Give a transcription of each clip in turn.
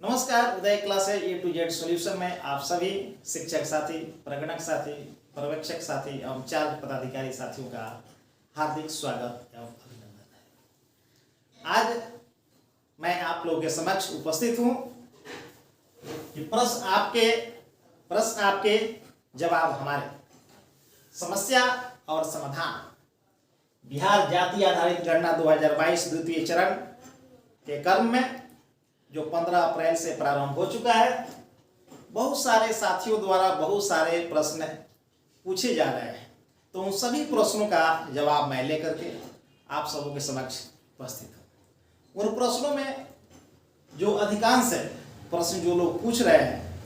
नमस्कार, उदय क्लास है ए to Z solution में आप सभी शिक्षक साथी, प्रगणक साथी, पर्यवेक्षक साथी एवं चार पदाधिकारी साथियों का हार्दिक स्वागत एवं अभिनंदन है। आज मैं आप लोगों के समक्ष उपस्थित हूं कि प्रश्न आपके जवाब हमारे, समस्या और समाधान, बिहार जाति आधारित गणना 2022 द्वितीय चरण के क्रम में जो 15 अप्रैल से प्रारंभ हो चुका है। बहुत सारे साथियों द्वारा बहुत सारे प्रश्न पूछे जा रहे हैं, तो उन सभी प्रश्नों का जवाब मैं लेकर के आप सबों के समक्ष उपस्थित हूँ। उन प्रश्नों में जो अधिकांश प्रश्न जो लोग पूछ रहे हैं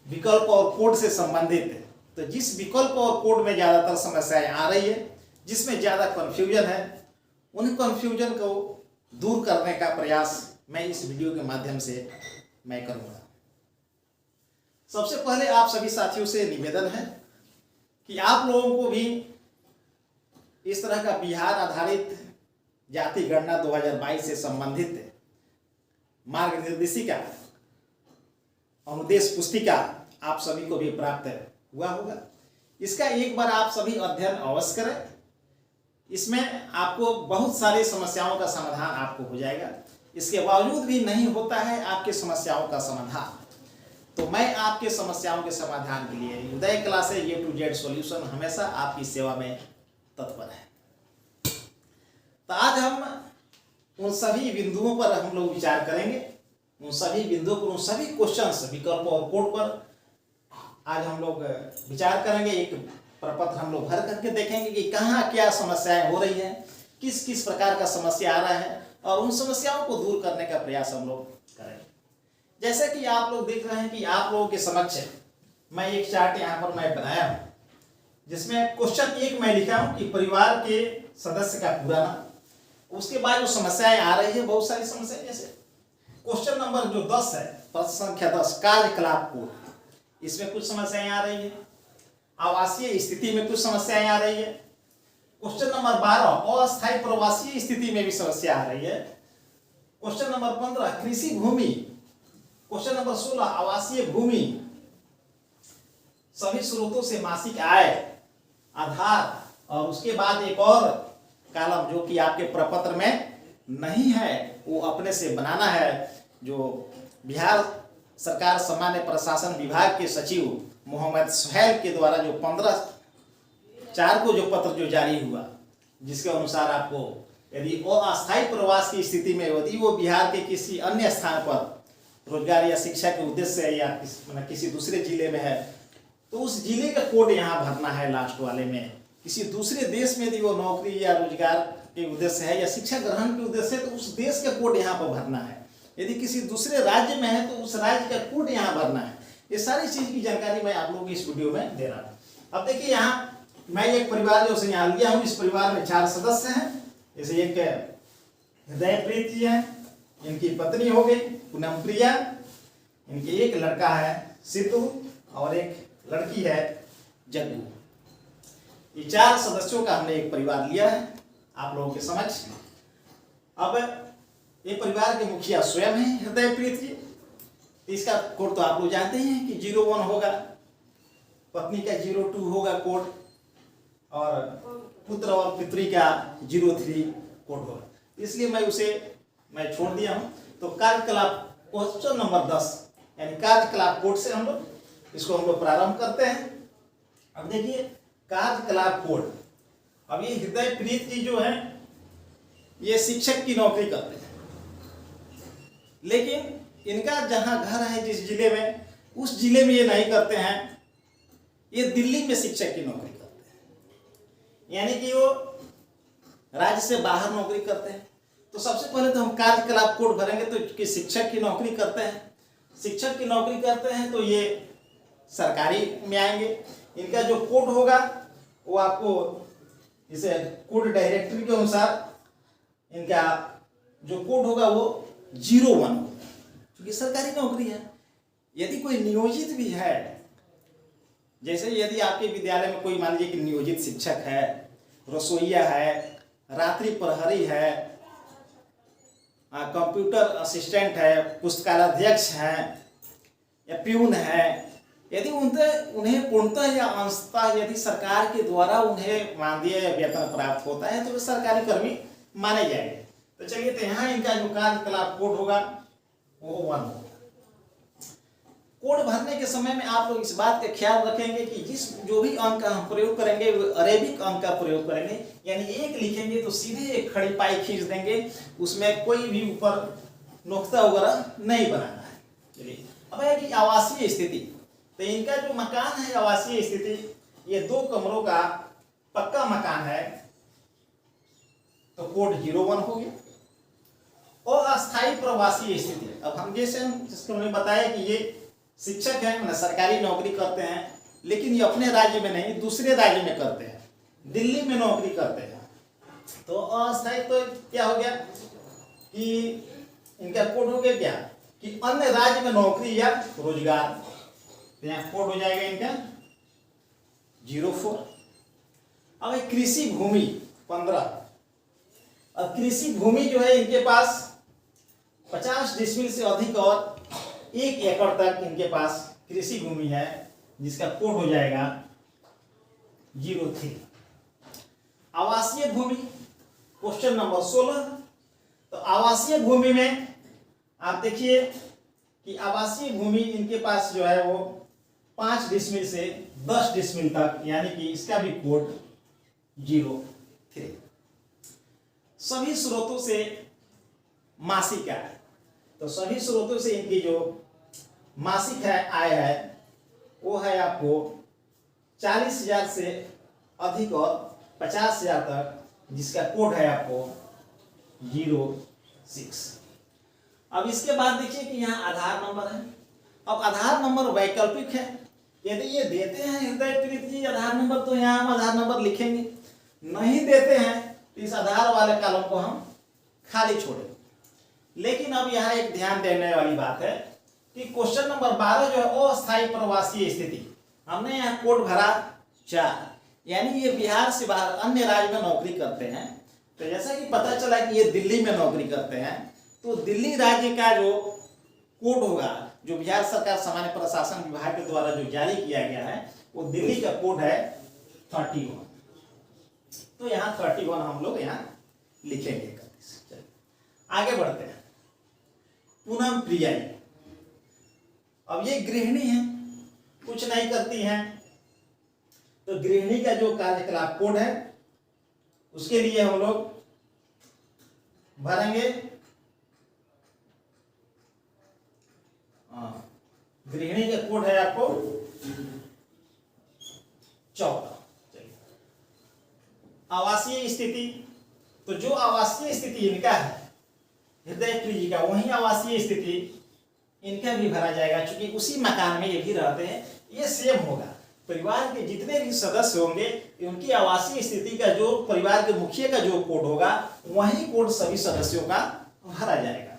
विकल्प और कोड से संबंधित है, तो जिस विकल्प और कोड में ज़्यादातर समस्याएं आ रही है, जिसमें ज़्यादा कन्फ्यूजन है, उन कन्फ्यूजन को दूर करने का प्रयास मैं इस वीडियो के माध्यम से मैं करूंगा। सबसे पहले आप सभी साथियों से निवेदन है कि आप लोगों को भी इस तरह का बिहार आधारित जाति गणना 2022 से संबंधित मार्गनिर्देशिका अनुदेश पुस्तिका आप सभी को भी प्राप्त हुआ होगा। इसका एक बार आप सभी अध्ययन अवश्य करें। इसमें आपको बहुत सारी समस्याओं का समाधान आपको हो जाएगा। इसके बावजूद भी नहीं होता है आपके समस्याओं का समाधान, तो मैं आपके समस्याओं के समाधान के लिए उदय क्लास है ए टू जेड सॉल्यूशन हमेशा आपकी सेवा में तत्पर है। तो आज हम उन सभी बिंदुओं पर हम लोग विचार करेंगे, उन सभी बिंदुओं पर, उन सभी क्वेश्चंस विकल्प और कोड पर आज हम लोग विचार करेंगे। एक प्रपत्र हम लोग भर करके देखेंगे कि कहाँ क्या समस्याएं हो रही हैं, किस किस प्रकार का समस्या आ रहा है, और उन समस्याओं को दूर करने का प्रयास हम लोग करेंगे। जैसे कि आप लोग देख रहे हैं कि आप लोगों के समक्ष मैं एक चार्ट यहाँ पर मैं बनाया हूँ, जिसमें क्वेश्चन 1 मैं लिखा हूँ कि परिवार के सदस्य का पूरा नाम। उसके बाद जो समस्याएं आ रही है, बहुत सारी समस्याएं, जैसे क्वेश्चन नंबर जो 10 है, प्रश्न संख्या 10 कार्यकलाप कोड, इसमें कुछ समस्याएं आ रही है। आवासीय स्थिति में कुछ समस्याएं आ रही है। क्वेश्चन नंबर 12 अस्थायी प्रवासीय स्थिति में भी समस्या आ रही है। क्वेश्चन नंबर 15 कृषि भूमि। क्वेश्चन नंबर 16 आवासीय भूमि, सभी स्रोतों से मासिक आय, आधार, और उसके बाद एक और कॉलम जो कि आपके प्रपत्र में नहीं है, वो अपने से बनाना है। जो बिहार सरकार सामान्य प्रशासन विभाग के सचिव मोहम्मद सुहेल के द्वारा जो 15/4 को जो पत्र जो जारी हुआ, जिसके अनुसार आपको यदि वो अस्थायी प्रवास की स्थिति में, यदि वो बिहार के किसी अन्य स्थान पर रोजगार या शिक्षा के उद्देश्य से या किसी दूसरे जिले में है, तो उस जिले का कोड यहाँ भरना है लास्ट वाले में। किसी दूसरे देश में यदि वो नौकरी या रोजगार के उद्देश्य है या शिक्षा ग्रहण के उद्देश्य है, तो उस देश का कोड यहाँ पर भरना है। यदि किसी दूसरे राज्य में है, तो उस राज्य का कोड यहाँ भरना है। ये सारी चीज की जानकारी मैं आप लोगों को इस वीडियो में दे रहा हूँ। अब देखिए, यहाँ मैं एक परिवार जो यहाँ लिया हूँ, इस परिवार में 4 सदस्य हैं। जैसे एक हृदयप्रीत जी है, इनकी पत्नी हो गई पूनम प्रिया, इनके एक लड़का है सिद्धू और एक लड़की है जग्गू। ये 4 सदस्यों का हमने एक परिवार लिया है आप लोगों के समक्ष। अब ये परिवार के मुखिया स्वयं है हृदयप्रीत जी। इसका कोड तो आप लोग जानते हैं कि 01 होगा, पत्नी का 02 होगा कोड, और पुत्र और पितरी का 03 कोड होगा। इसलिए मैं छोड़ दिया हूं। तो कार्यकलाप क्वेश्चन नंबर 10 यानी कार्यकलाप कोड से हम लोग प्रारंभ करते हैं। अब देखिए कार्यकलाप कोड। अब ये हृदयप्रीत जी जो है, ये शिक्षक की नौकरी करते हैं, लेकिन इनका जहां घर है जिस जिले में, उस जिले में ये नहीं करते हैं, ये दिल्ली में शिक्षक की नौकरी करते हैं, यानी कि वो राज्य से बाहर नौकरी करते हैं। तो सबसे पहले तो हम कार्यकलाप कोड भरेंगे, तो कि शिक्षक की नौकरी करते हैं। शिक्षक की नौकरी करते हैं तो ये सरकारी में आएंगे। इनका जो कोड होगा वो आपको इसे कोड डायरेक्टरी के अनुसार इनका जो कोड होगा वो 01 होगा, क्योंकि सरकारी नौकरी है। यदि कोई नियोजित भी है, जैसे यदि आपके विद्यालय में कोई मान लीजिए कि नियोजित शिक्षक है, रसोईया है, रात्रि प्रहरी है, कंप्यूटर असिस्टेंट है, पुस्तकालयाध्यक्ष हैं या प्यून है, यदि उन्हें पूर्णतः या अंशतः यदि सरकार के द्वारा उन्हें मानदेय या वेतन प्राप्त होता है तो वे सरकारी कर्मी माने जाएंगे। तो चलिए, तो यहाँ इनका जो कार्यकलाप कोड होगा वो 1 होगा। कोड भरने के समय में आप लोग इस बात का ख्याल रखेंगे कि जो भी अंक हम प्रयोग करेंगे वो अरेबिक अंक का प्रयोग करेंगे, यानी 1 लिखेंगे तो सीधे एक खड़ी पाई खींच देंगे, उसमें कोई भी ऊपर नुक्ता वगैरह नहीं बनाना है। चलिए, अब है कि आवासीय स्थिति, तो इनका जो मकान है आवासीय स्थिति, ये 2 कमरों का पक्का मकान है, तो कोड 01 हो गया। और अस्थायी प्रवासी स्थिति, अब हम जिसको हमने बताया कि ये शिक्षक हैं, मतलब सरकारी नौकरी करते हैं, लेकिन ये अपने राज्य में नहीं दूसरे राज्य में करते हैं, दिल्ली में नौकरी करते हैं, तो अस्थायी तो क्या हो गया कि इनका कोड हो गया क्या कि अन्य राज्य में नौकरी या रोजगार, तो यहाँ कोड हो जाएगा इनका 04। अब कृषि भूमि 15। अब कृषि भूमि जो है इनके पास 50 डिसमिल से अधिक और 1 एकड़ तक इनके पास कृषि भूमि है, जिसका कोड हो जाएगा 03। आवासीय भूमि क्वेश्चन नंबर 16। तो आवासीय भूमि में आप देखिए कि आवासीय भूमि इनके पास जो है वो 5 डिसमिल से 10 डिसमिल तक, यानी कि इसका भी कोड 03। सभी स्रोतों से मासिक आय, तो सभी स्रोतों से इनकी जो मासिक है आय है वो है आपको 40,000 से अधिक और 50,000 तक, जिसका कोड है आपको 06। अब इसके बाद देखिए कि यहाँ आधार नंबर है। अब आधार नंबर वैकल्पिक है, यदि ये देते हैं हृदय प्रीत जी आधार नंबर तो यहाँ हम आधार नंबर लिखेंगे, नहीं देते हैं तो इस आधार वाले कॉलम को हम खाली छोड़ेंगे। लेकिन अब यहाँ एक ध्यान देने वाली बात है कि क्वेश्चन नंबर 12 जो है अस्थायी प्रवासी स्थिति, हमने यहाँ कोड भरा 4, यानी ये बिहार से बाहर अन्य राज्य में नौकरी करते हैं। तो जैसा कि पता चला कि ये दिल्ली में नौकरी करते हैं, तो दिल्ली राज्य का जो कोड होगा, जो बिहार सरकार सामान्य प्रशासन विभाग के द्वारा जो जारी किया गया है, वो दिल्ली का कोड है 31। तो यहाँ 31 हम लोग यहाँ लिखेंगे। आगे बढ़ते हैं। पूनम प्रिया, अब ये गृहिणी है, कुछ नहीं करती हैं, तो गृहिणी का जो कार्यकलाप कोड है उसके लिए हम लोग भरेंगे गृहिणी का कोड है आपको 14। आवासीय स्थिति, तो जो आवासीय स्थिति इनका है हृदय प्रीत जी का, वही आवासीय स्थिति इनका भी भरा जाएगा, क्योंकि उसी मकान में ये भी रहते हैं। ये सेम होगा, परिवार के जितने भी सदस्य होंगे उनकी आवासीय स्थिति का जो परिवार के मुखिया का जो कोड होगा वही कोड सभी सदस्यों का भरा जाएगा।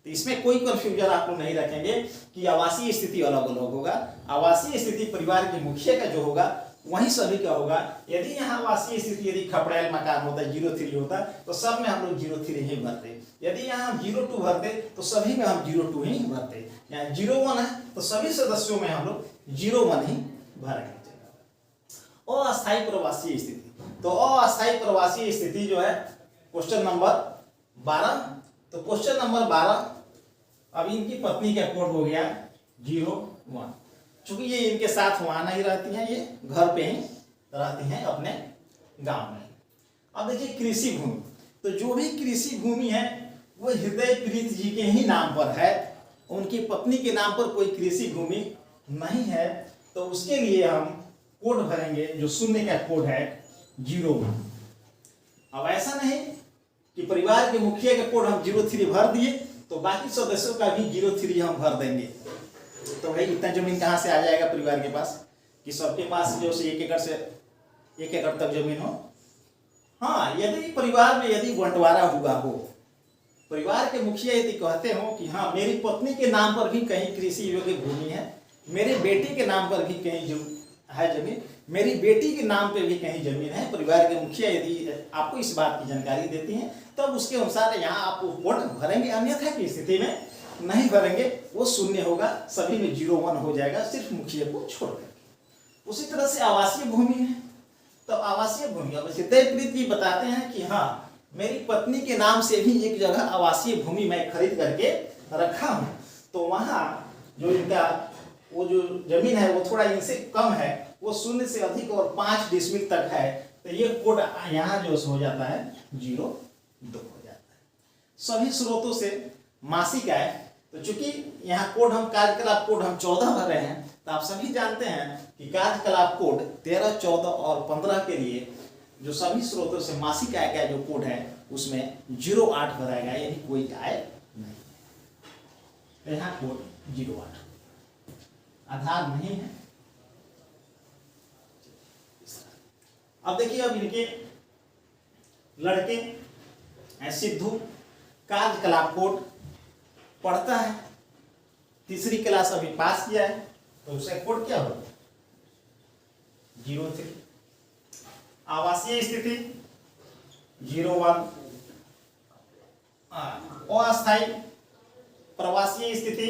तो इसमें कोई कंफ्यूजन आप लोग नहीं रखेंगे कि आवासीय स्थिति अलग अलग होगा। आवासीय स्थिति परिवार के मुखिया का जो होगा वही सभी का होगा। यदि यहाँ आवासीय स्थिति यदि खपड़ेल मकान होता 03 होता तो सब में हम लोग 03 ही भरते। यदि यहाँ हम 02 भरते तो सभी में हम 02 ही भरते। यहाँ 01 है तो सभी सदस्यों में हम लोग 01 ही भरेंगे। अस्थायी प्रवासी स्थिति, तो अस्थायी प्रवासी स्थिति जो है क्वेश्चन नंबर 12। तो क्वेश्चन नंबर 12, अब इनकी पत्नी का कोड हो गया 01, चूंकि ये इनके साथ वहां नहीं रहती हैं, ये घर पे ही रहती हैं अपने गांव में। अब देखिए कृषि भूमि, तो जो भी कृषि भूमि है वो हृदय प्रीत जी के ही नाम पर है, उनकी पत्नी के नाम पर कोई कृषि भूमि नहीं है। तो उसके लिए हम कोड भरेंगे जो शून्य का कोड है 01। अब ऐसा नहीं कि परिवार के मुखिया का कोड हम 03 भर दिए तो बाकी सदस्यों का भी 03 हम भर देंगे। तो भाई इतना जमीन कहाँ से आ जाएगा परिवार के पास कि सबके पास जो से 1 एकड़ से 1 एकड़ तक जमीन हो। हाँ, यदि परिवार में यदि बंटवारा हुआ हो, परिवार के मुखिया यदि कहते हो कि हाँ मेरी पत्नी के नाम पर भी कहीं कृषि योग्य भूमि है, मेरे बेटे के नाम पर भी कहीं जो है जमीन, मेरी बेटी के नाम पे भी कहीं जमीन है, परिवार के मुखिया यदि आपको इस बात की जानकारी देती हैं तब तो उसके अनुसार यहाँ आप कोड भरेंगे, अन्यथा की स्थिति में नहीं भरेंगे, वो शून्य होगा, सभी में 0-1 हो जाएगा, सिर्फ मुखिया को छोड़ करके। उसी तरह से आवासीय भूमि है, तो आवासीय भूमि अब हृदयप्रीत जी बताते हैं कि हाँ मेरी पत्नी के नाम से भी एक जगह आवासीय भूमि मैं खरीद करके रखा हूँ, तो वहाँ जो इनका वो जो जमीन है वो थोड़ा इनसे कम है, वो 0 से अधिक और 5 डेसिमल तक है, तो ये कोड यहाँ जो हो जाता है 0-2 हो जाता है। सभी स्रोतों से मासिक आय, तो चूंकि यहाँ कोड हम कार्यकलाप कोड हम 14 भर रहे हैं, तो आप सभी जानते हैं कि कार्यकलाप कोड 13, 14 और 15 के लिए जो सभी स्रोतों से मासिक आय का जो कोड है उसमें 0.8 भराएगा, यानी कोई आय नहीं। यहाँ कोड 0.8 आधार नहीं है। अब देखिए, अब इनके लड़के सिद्धू कार्यकलाप कोड पढ़ता है, तीसरी क्लास अभी पास किया है, तो उसका कोड क्या होगा 03। आवासीय स्थिति 01, अस्थायी प्रवासीय स्थिति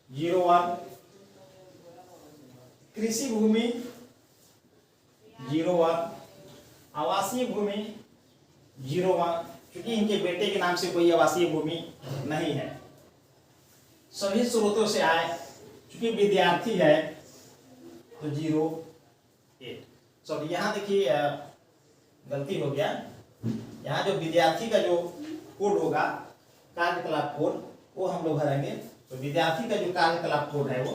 01, कृषि भूमि 01, आवासीय भूमि 01, क्योंकि इनके बेटे के नाम से कोई आवासीय भूमि नहीं है। सभी स्रोतों से आए, क्योंकि विद्यार्थी है तो 0.8। सॉरी, यहाँ देखिए गलती हो गया, यहाँ जो विद्यार्थी का जो कोड होगा कार्यकलाप कोड वो हम लोग भरेंगे, तो विद्यार्थी का जो कार्यकलाप कोड है वो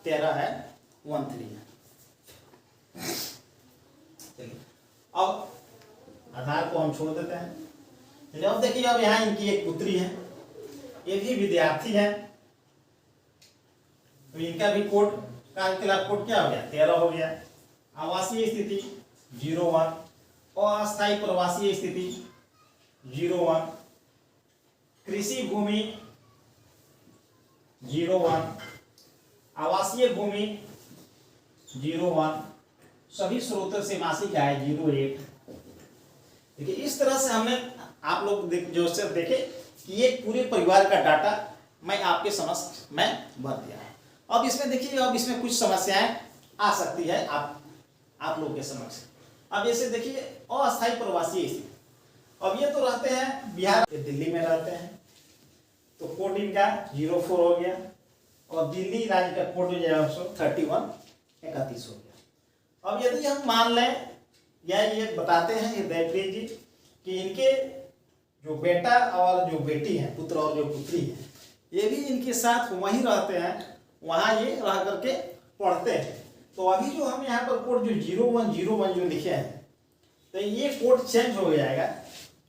13 है, 13 है। चलिए अब आधार को हम छोड़ देते हैं। चलिए अब देखिए, अब यहाँ इनकी एक पुत्री है, ये भी विद्यार्थी है, तो इनका भी कोड कार्यकलाप कोड क्या हो गया 13 हो गया। आवासीय स्थिति 01, अस्थायी प्रवासीय स्थिति 01, कृषि भूमि 01, आवासीय भूमि 01, सभी स्रोतों से मासिक आय 0.8। देखिए इस तरह से हमने आप लोग जो से देखे कि ये पूरे परिवार का डाटा मैं आपके समक्ष मैं भर दिया है। अब इसमें देखिए, अब इसमें कुछ समस्याएं आ सकती है आप लोग के समक्ष। अब जैसे देखिए अस्थायी प्रवासी स्थिति, अब ये तो रहते हैं बिहार, दिल्ली में रहते हैं, तो कोड इनका 04 हो गया, और दिल्ली राज्य का कोड जो है 31 हो गया। अब यदि हम मान लें या ये बताते हैं हृदयप्रीत जी कि इनके जो बेटा और जो बेटी है, पुत्र और जो पुत्री है, ये भी इनके साथ वहीं रहते हैं, वहाँ ये रह करके पढ़ते हैं, तो अभी जो हम यहाँ पर कोड जो 0101 जो लिखे हैं, तो ये कोड चेंज हो जाएगा,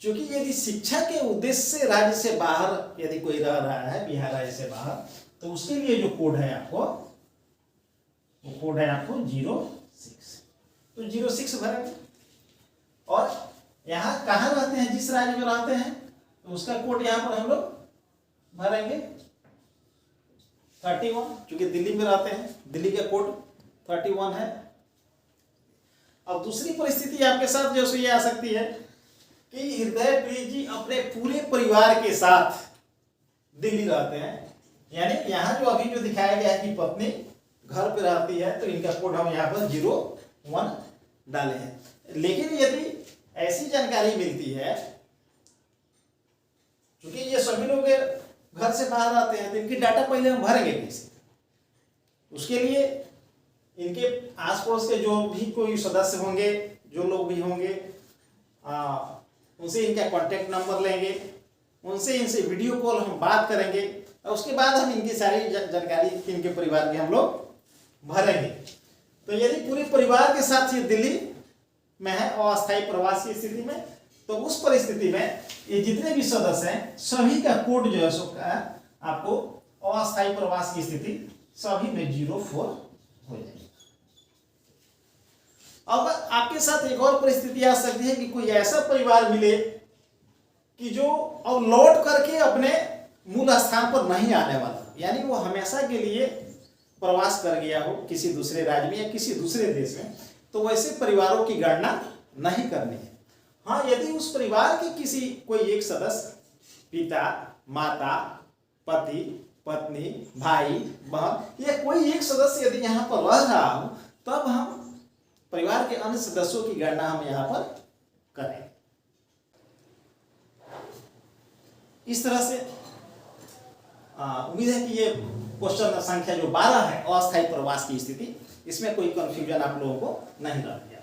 क्योंकि यदि शिक्षा के उद्देश्य से राज्य से बाहर यदि कोई रह रहा है, बिहार राज्य से बाहर, तो उसके लिए जो कोड है आपको, वो कोड है आपको 06, तो 06 भरेंगे। और यहाँ कहाँ रहते हैं, जिस राज्य में रहते हैं, तो उसका कोड यहाँ पर हम लोग भरेंगे 31, क्योंकि दिल्ली में रहते हैं, दिल्ली का कोड 31 है। अब दूसरी परिस्थिति आपके साथ जो ये आ सकती है कि हृदयप्रीत जी अपने पूरे परिवार के साथ दिल्ली रहते हैं, यानी यहाँ जो अभी जो दिखाया गया है कि पत्नी घर पे रहती है, तो इनका कोड हम यहाँ पर 01 डाले हैं। लेकिन यदि ऐसी जानकारी मिलती है, क्योंकि ये सभी लोग घर से बाहर आते हैं, तो इनकी डाटा पहले हम भरेंगे कैसे, उसके लिए इनके आस पड़ोस के जो भी कोई सदस्य होंगे, जो लोग भी होंगे, उनसे इनका कॉन्टेक्ट नंबर लेंगे, उनसे इनसे वीडियो कॉल हम बात करेंगे, और उसके बाद हम इनकी सारी जानकारी इनके परिवार की हम लोग भरेंगे। तो यदि पूरे परिवार के साथ ये दिल्ली में है अस्थायी प्रवासी स्थिति में, तो उस परिस्थिति में ये जितने भी सदस्य हैं सभी का कोड जो है सो आपको अस्थायी प्रवास की स्थिति सभी में 04 हो जाएगी। अब आपके साथ एक और परिस्थिति आ सकती है कि कोई ऐसा परिवार मिले कि जो अब लौट करके अपने मूल स्थान पर नहीं आने वाला, यानी वो हमेशा के लिए प्रवास कर गया हो किसी दूसरे राज्य में या किसी दूसरे देश में, तो वैसे परिवारों की गणना नहीं करनी है। हाँ, यदि उस परिवार के किसी कोई एक सदस्य, पिता, माता, पति, पत्नी, भाई, बहन या कोई एक सदस्य यदि यहाँ पर रह रहा हो, तब हम परिवार के अन्य सदस्यों की गणना हम यहाँ पर करें। इस तरह से उम्मीद है कि ये क्वेश्चन संख्या जो 12 है, अस्थायी प्रवास की स्थिति, इसमें कोई कंफ्यूजन आप लोगों को नहीं रह गया।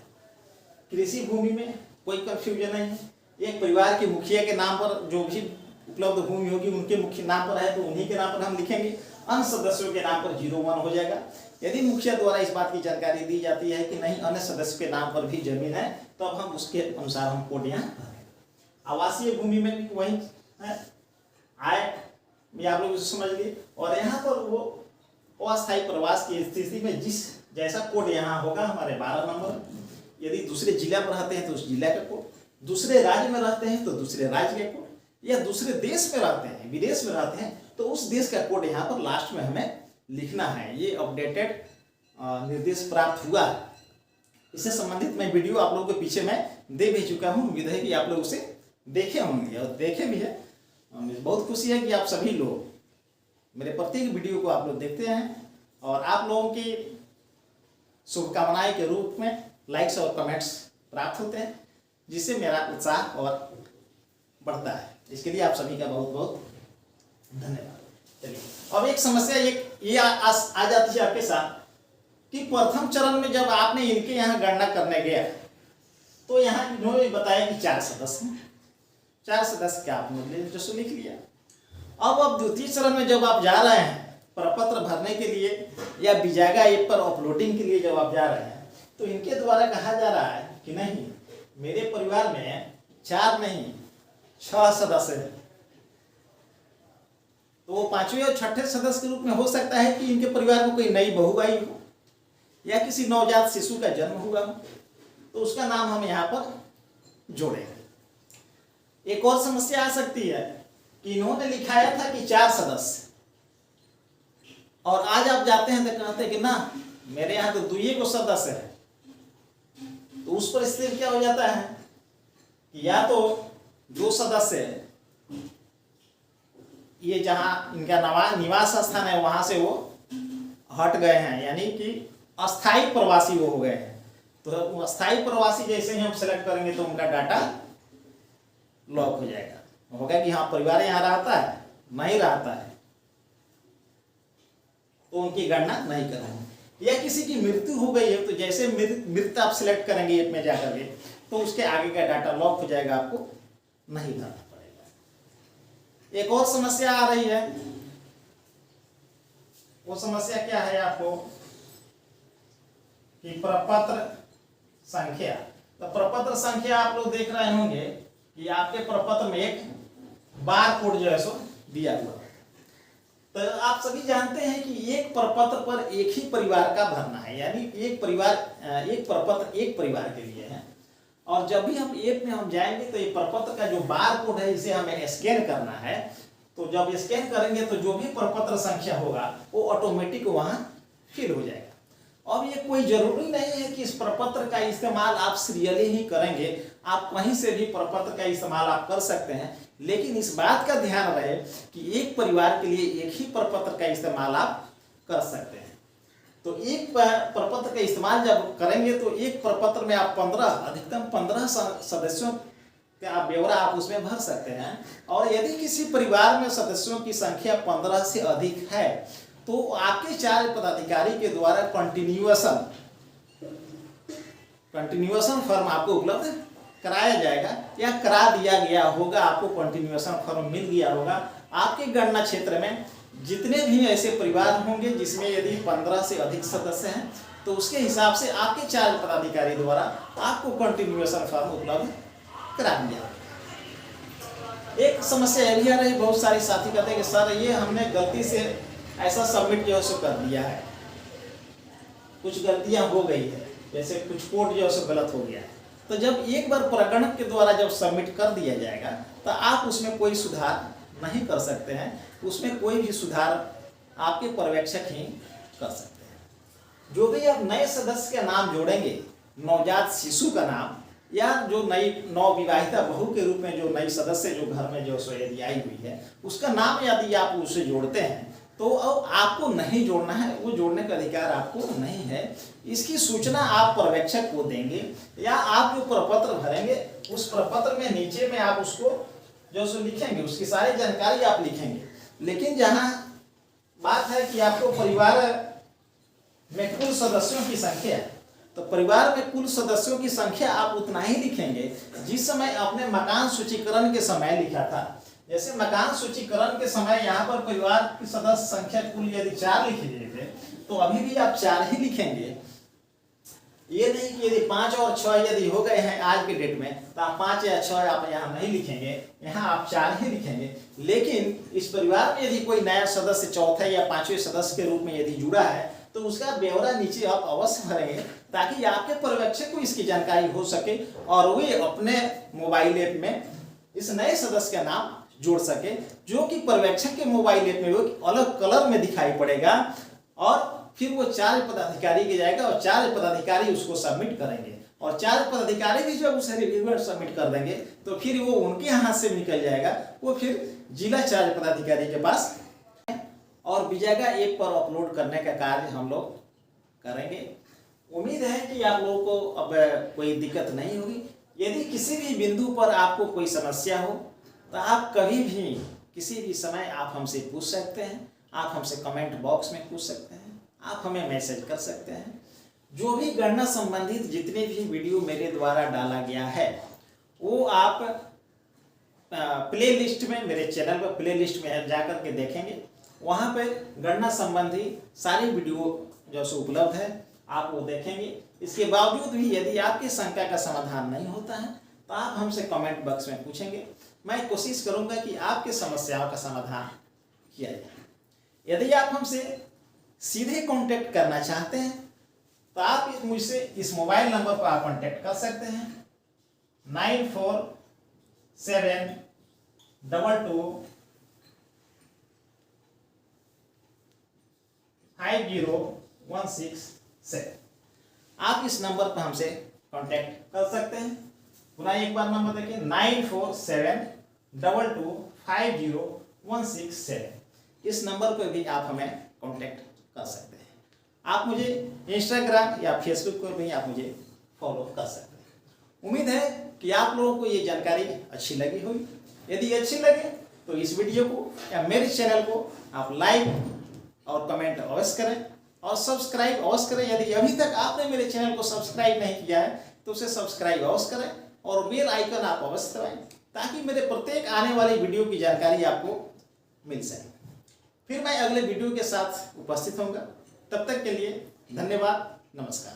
कृषि भूमि में कोई कंफ्यूजन नहीं है। एक परिवार के मुखिया के नाम पर जो भी उपलब्ध भूमि होगी उनके मुख्य नाम पर है तो उन्हीं के नाम पर हम लिखेंगे, अन्य सदस्यों के नाम पर 0-1 हो जाएगा। यदि मुखिया द्वारा इस बात की जानकारी दी जाती है कि नहीं अन्य सदस्य के नाम पर भी जमीन है, तो अब हम उसके अनुसार हम कोड यहाँ भरेंगे। आवासीय भूमि में भी वही है, आय भी आप लोग समझ लिए। और यहाँ पर वो अस्थायी प्रवास की स्थिति में जिस जैसा कोड यहाँ होगा हमारे 12 नंबर, यदि दूसरे जिला पर रहते हैं तो उस जिला का कोड, दूसरे राज्य में रहते हैं तो दूसरे राज्य का कोड, या दूसरे देश में रहते हैं, विदेश में रहते हैं तो उस देश का कोड यहाँ पर लास्ट में हमें लिखना है। ये अपडेटेड निर्देश प्राप्त हुआ है। इससे संबंधित मैं वीडियो आप लोगों के पीछे मैं दे भी चुका हूँ। उम्मीद है कि आप लोग उसे देखे होंगे और देखे भी है। मुझे बहुत खुशी है कि आप सभी लोग मेरे प्रत्येक वीडियो को आप लोग देखते हैं और आप लोगों की शुभकामनाएं के रूप में लाइक्स और कमेंट्स प्राप्त होते हैं, जिससे मेरा उत्साह और बढ़ता है। इसके लिए आप सभी का बहुत बहुत धन्यवाद। चलिए अब एक समस्या ये आ जाती है आपके साथ कि प्रथम चरण में जब आपने इनके यहाँ गणना करने गया तो यहाँ इन्होंने बताया कि 4 सदस्य हैं। 4 सदस्य का आपने जो लिख लिया। अब द्वितीय चरण में जब आप जा रहे हैं प्रपत्र भरने के लिए या बिजागा ऐप पर अपलोडिंग के लिए जब आप जा रहे हैं तो इनके द्वारा कहा जा रहा है कि नहीं, मेरे परिवार में 4 नहीं 6 सदस्य हैं। तो वो 5वें और 6ठे सदस्य के रूप में हो सकता है कि इनके परिवार में कोई नई बहू आई हो या किसी नवजात शिशु का जन्म हुआ हो, तो उसका नाम हम यहाँ पर जोड़ेंगे। एक और समस्या आ सकती है कि इन्होंने लिखाया था कि 4 सदस्य और आज आप जाते हैं तो कहते हैं कि ना मेरे यहाँ तो 2 को सदस्य है। तो उस पर स्थिति क्या हो जाता है कि या तो 2 सदस्य ये जहां इनका निवास स्थान है वहां से वो हट गए हैं, यानी कि अस्थायी प्रवासी वो हो गए हैं। तो अस्थायी प्रवासी जैसे ही हम सेलेक्ट करेंगे तो उनका डाटा लॉक हो जाएगा, होगा कि हाँ परिवार यहाँ रहता है, नहीं रहता है तो उनकी गणना नहीं करेंगे। या किसी की मृत्यु हो गई है तो जैसे मृत आप सिलेक्ट करेंगे ऐप में जाकर के तो उसके आगे का डाटा लॉक हो जाएगा, आपको नहीं भरना पड़ेगा। एक और समस्या आ रही है, वो समस्या क्या है आपको कि प्रपत्र संख्या। तो प्रपत्र संख्या आप लोग देख रहे होंगे कि आपके प्रपत्र में एक बार कोड जो है सो दिया हुआ है। तो आप सभी जानते हैं कि एक प्रपत्र पर एक ही परिवार का भरना है, यानी एक प्रपत्र एक परिवार के लिए है। और जब भी हम ऐप में हम जाएंगे तो ये प्रपत्र का जो बार कोड है इसे हमें स्कैन करना है। तो जब स्कैन करेंगे तो जो भी प्रपत्र संख्या होगा वो ऑटोमेटिक वहां फिल हो जाएगा। अब ये कोई जरूरी नहीं है कि इस प्रपत्र का इस्तेमाल आप सीरियली ही करेंगे, आप कहीं से भी प्रपत्र का इस्तेमाल आप कर सकते हैं, लेकिन इस बात का ध्यान रहे कि एक परिवार के लिए एक ही प्रपत्र का इस्तेमाल आप कर सकते हैं। तो एक प्रपत्र का इस्तेमाल जब करेंगे तो एक प्रपत्र में आप 15 अधिकतम 15 सदस्यों का ब्यौरा आप उसमें भर सकते हैं। और यदि किसी परिवार में सदस्यों की संख्या 15 से अधिक है तो आपके 4 पदाधिकारी के द्वारा कंटिन्यूएशन फॉर्म आपको उपलब्ध कराया जाएगा या करा दिया गया होगा। आपको कंटिन्यूएशन फॉर्म मिल गया होगा। आपके गणना क्षेत्र में जितने भी ऐसे परिवार होंगे जिसमें यदि 15 से अधिक सदस्य हैं तो उसके हिसाब से आपके 4 पदाधिकारी द्वारा आपको कंटिन्यूएशन फॉर्म उपलब्ध करा दिया। एक समस्या यह भी आ रही, बहुत सारे साथी कहते हैं कि सर ये हमने गलती से ऐसा सबमिट जो है सो कर दिया है, कुछ गलतियां हो गई है, जैसे कुछ कोड जो है सो गलत हो गया है। तो जब एक बार प्रगणक के द्वारा जब सबमिट कर दिया जाएगा तो आप उसमें कोई सुधार नहीं कर सकते हैं। उसमें कोई भी सुधार आपके पर्यवेक्षक ही कर सकते हैं। जो भी आप नए सदस्य का नाम जोड़ेंगे, नवजात शिशु का नाम या जो नई नवविवाहिता बहू के रूप में जो नई सदस्य जो घर में जो यदि आई हुई है उसका नाम यदि आप उसे जोड़ते हैं तो अब आपको नहीं जोड़ना है, वो जोड़ने का अधिकार आपको नहीं है। इसकी सूचना आप पर्यवेक्षक को देंगे या आप जो प्रपत्र भरेंगे उस प्रपत्र में नीचे में आप उसको जो सो लिखेंगे, उसकी सारी जानकारी आप लिखेंगे। लेकिन जहाँ बात है कि आपको परिवार में कुल सदस्यों की संख्या, तो परिवार में कुल सदस्यों की संख्या आप उतना ही लिखेंगे जिस समय आपने मकान सूचीकरण के समय लिखा था। जैसे मकान सूचीकरण के समय यहाँ पर परिवार की सदस्य संख्या कुल यदि 4 लिखे गए थे तो अभी भी आप 4 ही लिखेंगे। ये नहीं कि यदि 5 और 6 यदि हो गए हैं आज के डेट में तो आप 5 या 6 आप यहाँ नहीं लिखेंगे, यहाँ आप 4 ही लिखेंगे। लेकिन इस परिवार में यदि कोई नया सदस्य चौथे या 5वें सदस्य के रूप में यदि जुड़ा है तो उसका ब्यौरा नीचे आप अवश्य भरेंगे ताकि आपके पर्यवेक्षक को इसकी जानकारी हो सके और वे अपने मोबाइल ऐप में इस नए सदस्य का नाम जोड़ सके, जो कि पर्यवेक्षक के मोबाइल ऐप में वो अलग कलर में दिखाई पड़ेगा और फिर वो 4 पदाधिकारी के जाएगा और 4 पदाधिकारी उसको सबमिट करेंगे और 4 पदाधिकारी भी जब उसे रिव्यूअर सबमिट कर देंगे तो फिर वो उनके हाथ से निकल जाएगा, वो फिर जिला 4 पदाधिकारी के पास और विजयगा ऐप पर अपलोड करने का कार्य हम लोग करेंगे। उम्मीद है कि आप लोगों को अब कोई दिक्कत नहीं होगी। यदि किसी भी बिंदु पर आपको कोई समस्या हो तो आप कभी भी किसी भी समय आप हमसे पूछ सकते हैं, आप हमसे कमेंट बॉक्स में पूछ सकते हैं, आप हमें मैसेज कर सकते हैं। जो भी गणना संबंधित जितने भी वीडियो मेरे द्वारा डाला गया है वो आप प्ले लिस्ट में, मेरे चैनल पर प्ले लिस्ट में जाकर के देखेंगे, वहाँ पे गणना संबंधी सारी वीडियो जो सो उपलब्ध है आप वो देखेंगे। इसके बावजूद भी यदि आपकी शंका का समाधान नहीं होता है तो आप हमसे कमेंट बॉक्स में पूछेंगे, मैं कोशिश करूंगा कि आपके समस्याओं का समाधान किया जाए। यदि आप हमसे सीधे कांटेक्ट करना चाहते हैं तो आप मुझसे इस मोबाइल नंबर पर आप कांटेक्ट कर सकते हैं 94725016 आप इस नंबर पर हमसे कांटेक्ट कर सकते हैं। पुनः एक बार नंबर देखिए 9472250167। इस नंबर पर भी आप हमें कांटेक्ट कर सकते हैं। आप मुझे इंस्टाग्राम या फेसबुक पर भी आप मुझे फॉलो कर सकते हैं। उम्मीद है कि आप लोगों को ये जानकारी अच्छी लगी होगी। यदि अच्छी लगे तो इस वीडियो को या मेरे चैनल को आप लाइक और कमेंट अवश्य करें और सब्सक्राइब अवश्य करें। यदि अभी तक आपने मेरे चैनल को सब्सक्राइब नहीं किया है तो उसे सब्सक्राइब अवश्य करें और बेल आइकन आप अवश्य दबाएं ताकि मेरे प्रत्येक आने वाली वीडियो की जानकारी आपको मिल सके। फिर मैं अगले वीडियो के साथ उपस्थित होऊंगा। तब तक के लिए धन्यवाद, नमस्कार।